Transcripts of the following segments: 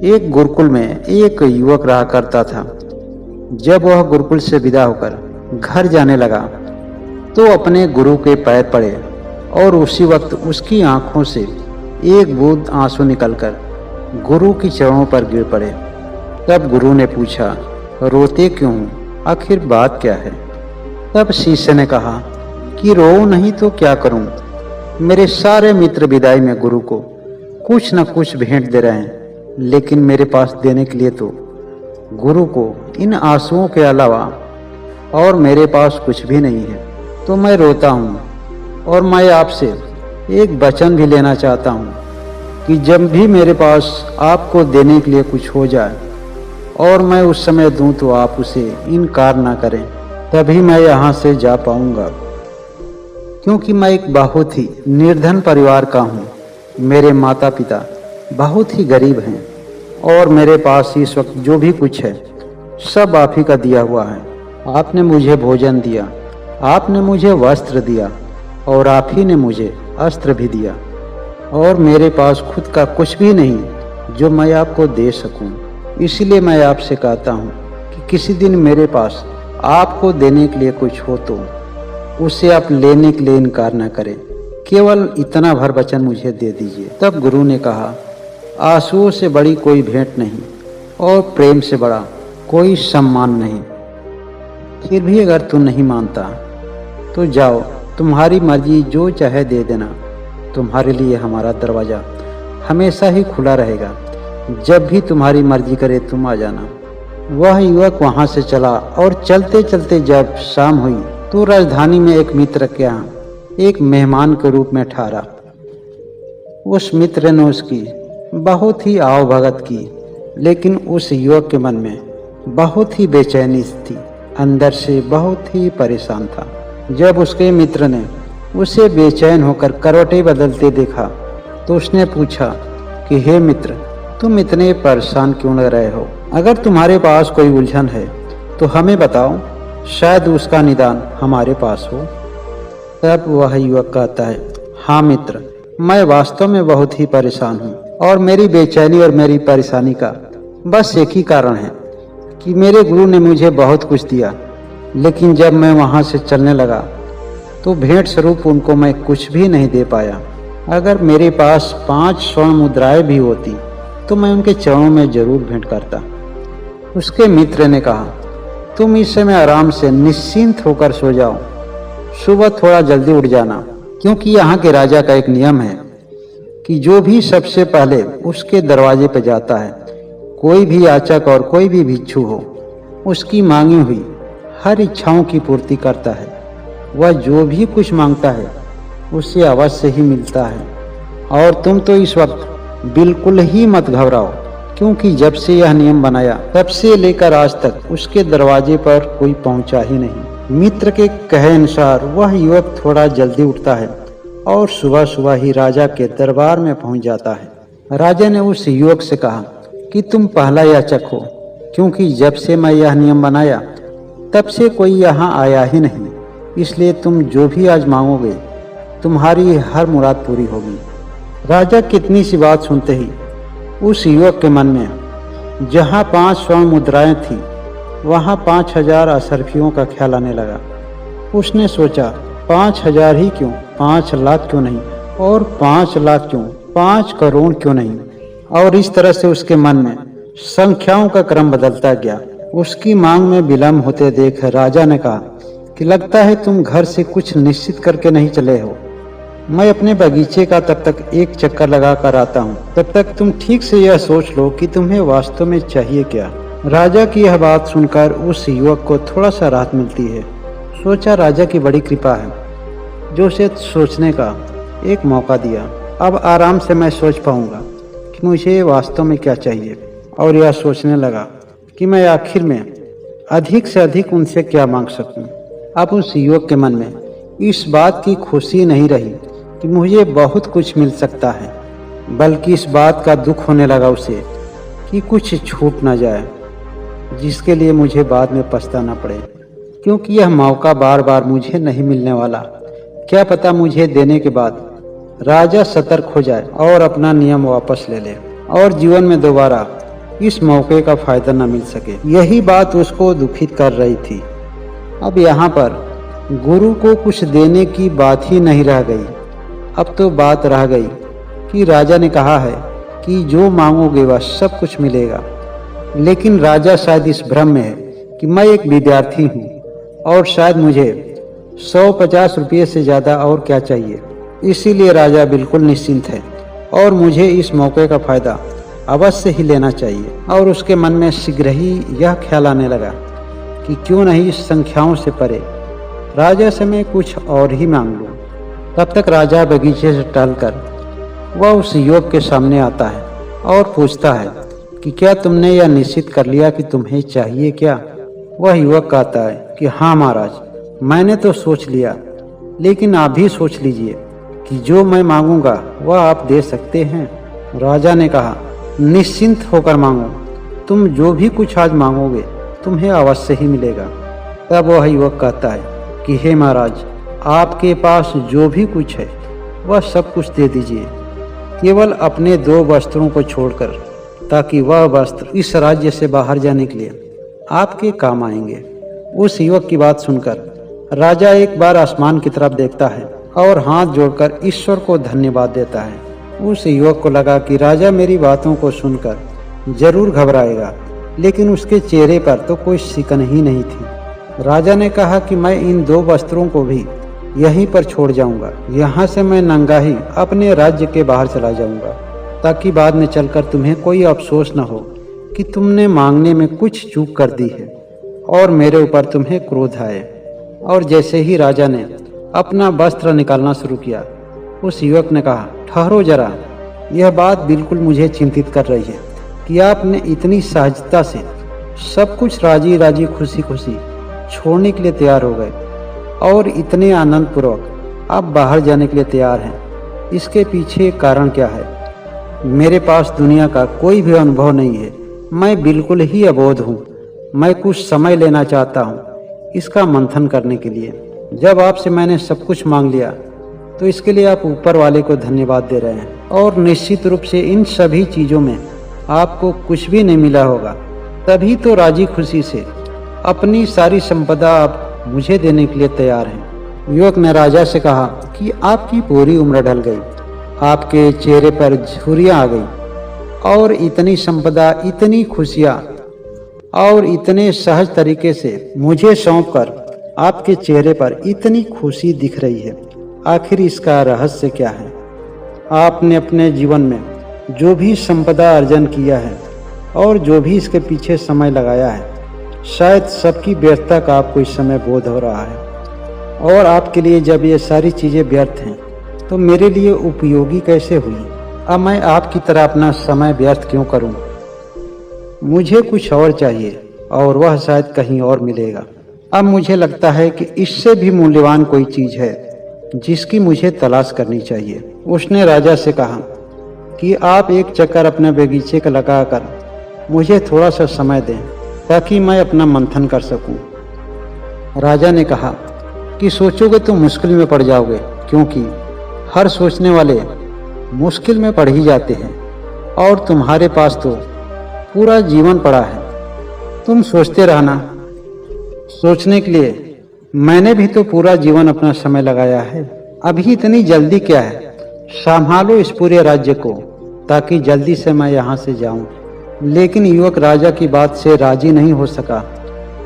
एक गुरुकुल में एक युवक रहा करता था। जब वह गुरुकुल से विदा होकर घर जाने लगा तो अपने गुरु के पैर पड़े और उसी वक्त उसकी आंखों से एक बूंद आंसू निकलकर गुरु की चरणों पर गिर पड़े। तब गुरु ने पूछा, रोते क्यों हो? आखिर बात क्या है? तब शिष्य ने कहा कि रो नहीं तो क्या करूं? मेरे सारे मित्र विदाई में गुरु को कुछ न कुछ भेंट दे रहे हैं, लेकिन मेरे पास देने के लिए तो गुरु को इन आंसुओं के अलावा और मेरे पास कुछ भी नहीं है। तो मैं रोता हूँ और मैं आपसे एक वचन भी लेना चाहता हूँ कि जब भी मेरे पास आपको देने के लिए कुछ हो जाए और मैं उस समय दूं तो आप उसे इनकार ना करें, तभी मैं यहाँ से जा पाऊँगा। क्योंकि मैं एक बहुत ही निर्धन परिवार का हूँ। मेरे माता पिता बहुत ही गरीब हैं और मेरे पास इस वक्त जो भी कुछ है सब आप ही का दिया हुआ है। आपने मुझे भोजन दिया, आपने मुझे वस्त्र दिया और आप ही ने मुझे अस्त्र भी दिया, और मेरे पास खुद का कुछ भी नहीं जो मैं आपको दे सकूं। इसलिए मैं आपसे कहता हूं कि किसी दिन मेरे पास आपको देने के लिए कुछ हो तो उसे आप लेने के लिए इनकार न करें। केवल इतना भर वचन मुझे दे दीजिए। तब गुरु ने कहा, आंसुओं से बड़ी कोई भेंट नहीं और प्रेम से बड़ा कोई सम्मान नहीं। फिर भी अगर तू नहीं मानता तो जाओ, तुम्हारी मर्जी, जो चाहे दे देना। तुम्हारे लिए हमारा दरवाज़ा हमेशा ही खुला रहेगा। जब भी तुम्हारी मर्जी करे तुम आ जाना। वह युवक वहाँ से चला और चलते चलते जब शाम हुई तो राजधानी में एक मित्र के यहाँ एक मेहमान के रूप में ठहरा। उस मित्र ने उसकी बहुत ही आवभगत की, लेकिन उस युवक के मन में बहुत ही बेचैनी थी, अंदर से बहुत ही परेशान था। जब उसके मित्र ने उसे बेचैन होकर करवटें बदलते देखा तो उसने पूछा कि हे मित्र, तुम इतने परेशान क्यों लग रहे हो? अगर तुम्हारे पास कोई उलझन है तो हमें बताओ, शायद उसका निदान हमारे पास हो। तब वह युवक कहता है, हाँ मित्र, मैं वास्तव में बहुत ही परेशान हूँ और मेरी बेचैनी और मेरी परेशानी का बस एक ही कारण है कि मेरे गुरु ने मुझे बहुत कुछ दिया, लेकिन जब मैं वहाँ से चलने लगा तो भेंट स्वरूप उनको मैं कुछ भी नहीं दे पाया। अगर मेरे पास 5 स्वर्ण मुद्राएं भी होती तो मैं उनके चरणों में जरूर भेंट करता। उसके मित्र ने कहा, तुम इस समय आराम से निश्चिंत होकर सो जाओ, सुबह थोड़ा जल्दी उठ जाना, क्योंकि यहाँ के राजा का एक नियम है कि जो भी सबसे पहले उसके दरवाजे पर जाता है, कोई भी याचक और कोई भी भिक्षु हो, उसकी मांगी हुई हर इच्छाओं की पूर्ति करता है। वह जो भी कुछ मांगता है उसे अवश्य ही मिलता है। और तुम तो इस वक्त बिल्कुल ही मत घबराओ, क्योंकि जब से यह नियम बनाया तब से लेकर आज तक उसके दरवाजे पर कोई पहुंचा ही नहीं। मित्र के कहे अनुसार वह युवक थोड़ा जल्दी उठता है और सुबह सुबह ही राजा के दरबार में पहुंच जाता है। राजा ने उस युवक से कहा कि तुम पहला याचक हो, क्योंकि जब से मैं यह नियम बनाया तब से कोई यहाँ आया ही नहीं, इसलिए तुम जो भी आज मांगोगे तुम्हारी हर मुराद पूरी होगी। राजा कितनी सी बात सुनते ही उस युवक के मन में जहाँ 5 स्वर्ण मुद्राएं थी वहाँ 5000 असरफियों का ख्याल आने लगा। उसने सोचा, 5000 ही क्यों, 5 लाख क्यों नहीं, और 5 लाख क्यों, 5 करोड़ क्यों नहीं। और इस तरह से उसके मन में संख्याओं का क्रम बदलता गया। उसकी मांग में विलम्ब होते देख राजा ने कहा कि लगता है तुम घर से कुछ निश्चित करके नहीं चले हो। मैं अपने बगीचे का तब तक एक चक्कर लगा कर आता हूँ, तब तक तुम ठीक से यह सोच लो कि तुम्हें वास्तव में चाहिए क्या। राजा की यह बात सुनकर उस युवक को थोड़ा सा राहत मिलती है। सोचा, राजा की बड़ी कृपा है जो उसे सोचने का एक मौका दिया। अब आराम से मैं सोच पाऊंगा कि मुझे वास्तव में क्या चाहिए। और यह सोचने लगा कि मैं आखिर में अधिक से अधिक उनसे क्या मांग सकूं। अब उस युवक के मन में इस बात की खुशी नहीं रही कि मुझे बहुत कुछ मिल सकता है, बल्कि इस बात का दुख होने लगा उसे कि कुछ छूट ना जाए जिसके लिए मुझे बाद में पछताना पड़े, क्योंकि यह मौका बार बार मुझे नहीं मिलने वाला। क्या पता मुझे देने के बाद राजा सतर्क हो जाए और अपना नियम वापस ले ले और जीवन में दोबारा इस मौके का फायदा न मिल सके। यही बात उसको दुखित कर रही थी। अब यहाँ पर गुरु को कुछ देने की बात ही नहीं रह गई। अब तो बात रह गई कि राजा ने कहा है कि जो मांगोगे वह सब कुछ मिलेगा। लेकिन राजा शायद इस भ्रम में है कि मैं एक विद्यार्थी हूँ और शायद मुझे 150 रुपये से ज़्यादा और क्या चाहिए। इसीलिए राजा बिल्कुल निश्चिंत है और मुझे इस मौके का फ़ायदा अवश्य ही लेना चाहिए। और उसके मन में शीघ्र ही यह ख्याल आने लगा कि क्यों नहीं इस संख्याओं से परे राजा से मैं कुछ और ही मांग लूँ। तब तक राजा बगीचे से टहलकर वह उस युवक के सामने आता है और पूछता है कि क्या तुमने यह निश्चित कर लिया कि तुम्हें चाहिए क्या। वह युवक कहता है कि हाँ महाराज, मैंने तो सोच लिया, लेकिन आप भी सोच लीजिए कि जो मैं मांगूंगा वह आप दे सकते हैं। राजा ने कहा, निश्चिंत होकर मांगो, तुम जो भी कुछ आज मांगोगे तुम्हें अवश्य ही मिलेगा। तब वह युवक कहता है कि हे महाराज, आपके पास जो भी कुछ है वह सब कुछ दे दीजिए, केवल अपने 2 वस्त्रों को छोड़कर, ताकि वह वस्त्र इस राज्य से बाहर जाने के लिए आपके काम आएंगे। उस युवक की बात सुनकर राजा एक बार आसमान की तरफ देखता है और हाथ जोड़कर ईश्वर को धन्यवाद देता है। उस युवक को लगा कि राजा मेरी बातों को सुनकर जरूर घबराएगा, लेकिन उसके चेहरे पर तो कोई सिकन ही नहीं थी। राजा ने कहा कि मैं इन 2 वस्त्रों को भी यहीं पर छोड़ जाऊंगा। यहाँ से मैं नंगा ही अपने राज्य के बाहर चला जाऊंगा, ताकि बाद में चलकर तुम्हें कोई अफसोस न हो कि तुमने मांगने में कुछ चूक कर दी है और मेरे ऊपर तुम्हें क्रोध आए। और जैसे ही राजा ने अपना वस्त्र निकालना शुरू किया, उस युवक ने कहा, ठहरो जरा, यह बात बिल्कुल मुझे चिंतित कर रही है कि आपने इतनी सहजता से सब कुछ राजी राजी खुशी खुशी छोड़ने के लिए तैयार हो गए और इतने आनंद पूर्वक आप बाहर जाने के लिए तैयार हैं। इसके पीछे कारण क्या है? मेरे पास दुनिया का कोई भी अनुभव नहीं है, मैं बिल्कुल ही अबोध हूँ। मैं कुछ समय लेना चाहता हूँ इसका मंथन करने के लिए। जब आपसे मैंने सब कुछ मांग लिया तो इसके लिए आप ऊपर वाले को धन्यवाद दे रहे हैं, और निश्चित रूप से इन सभी चीज़ों में आपको कुछ भी नहीं मिला होगा, तभी तो राजी खुशी से अपनी सारी संपदा आप मुझे देने के लिए तैयार हैं। युवक ने राजा से कहा कि आपकी पूरी उम्र ढल गई, आपके चेहरे पर झुर्रियाँ आ गई और इतनी संपदा, इतनी खुशियाँ और इतने सहज तरीके से मुझे सौंपकर आपके चेहरे पर इतनी खुशी दिख रही है। आखिर इसका रहस्य क्या है? आपने अपने जीवन में जो भी संपदा अर्जन किया है और जो भी इसके पीछे समय लगाया है, शायद सबकी व्यर्थता का आपको इस समय बोध हो रहा है। और आपके लिए जब ये सारी चीज़ें व्यर्थ हैं तो मेरे लिए उपयोगी कैसे हुई? अब मैं आपकी तरह अपना समय व्यर्थ क्यों करूं? मुझे कुछ और चाहिए और वह शायद कहीं और मिलेगा। अब मुझे लगता है कि इससे भी मूल्यवान कोई चीज़ है जिसकी मुझे तलाश करनी चाहिए। उसने राजा से कहा कि आप एक चक्कर अपने बगीचे का लगाकर मुझे थोड़ा सा समय दें ताकि मैं अपना मंथन कर सकूं। राजा ने कहा कि सोचोगे तो मुश्किल में पड़ जाओगे, क्योंकि हर सोचने वाले मुश्किल में पड़ ही जाते हैं और तुम्हारे पास तो पूरा जीवन पड़ा है। तुम सोचते रहना। सोचने के लिए मैंने भी तो पूरा जीवन अपना समय लगाया है। अभी इतनी जल्दी क्या है? संभालो इस पूरे राज्य को ताकि जल्दी से मैं यहाँ से जाऊँ। लेकिन युवक राजा की बात से राजी नहीं हो सका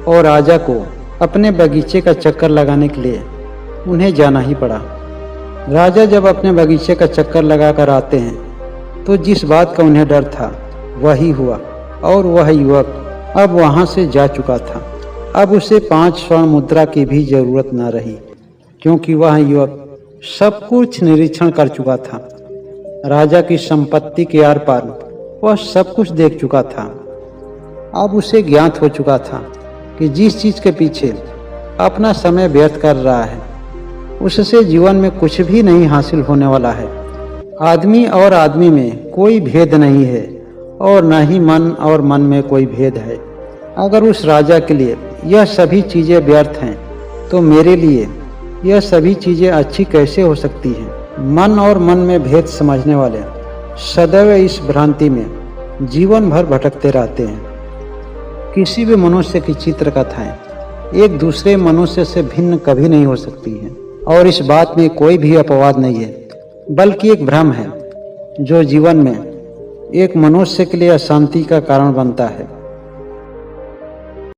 और राजा को अपने बगीचे का चक्कर लगाने के लिए उन्हें जाना ही पड़ा। राजा जब अपने बगीचे का चक्कर लगाकर आते हैं तो जिस बात का उन्हें डर था वही हुआ, और वह युवक अब वहाँ से जा चुका था। अब उसे 5 स्वर्ण मुद्रा की भी जरूरत न रही, क्योंकि वह युवक सब कुछ निरीक्षण कर चुका था। राजा की संपत्ति के आर पार वह सब कुछ देख चुका था। अब उसे ज्ञात हो चुका था कि जिस चीज़ के पीछे अपना समय व्यर्थ कर रहा है उससे जीवन में कुछ भी नहीं हासिल होने वाला है। आदमी और आदमी में कोई भेद नहीं है और न ही मन और मन में कोई भेद है। अगर उस राजा के लिए यह सभी चीज़ें व्यर्थ हैं तो मेरे लिए यह सभी चीज़ें अच्छी कैसे हो सकती हैं? मन और मन में भेद समझने वाले सदैव इस भ्रांति में जीवन भर भटकते रहते हैं। किसी भी मनुष्य की चित्रकथाएं एक दूसरे मनुष्य से भिन्न कभी नहीं हो सकती हैं, और इस बात में कोई भी अपवाद नहीं है, बल्कि एक भ्रम है जो जीवन में एक मनुष्य के लिए अशांति का कारण बनता है।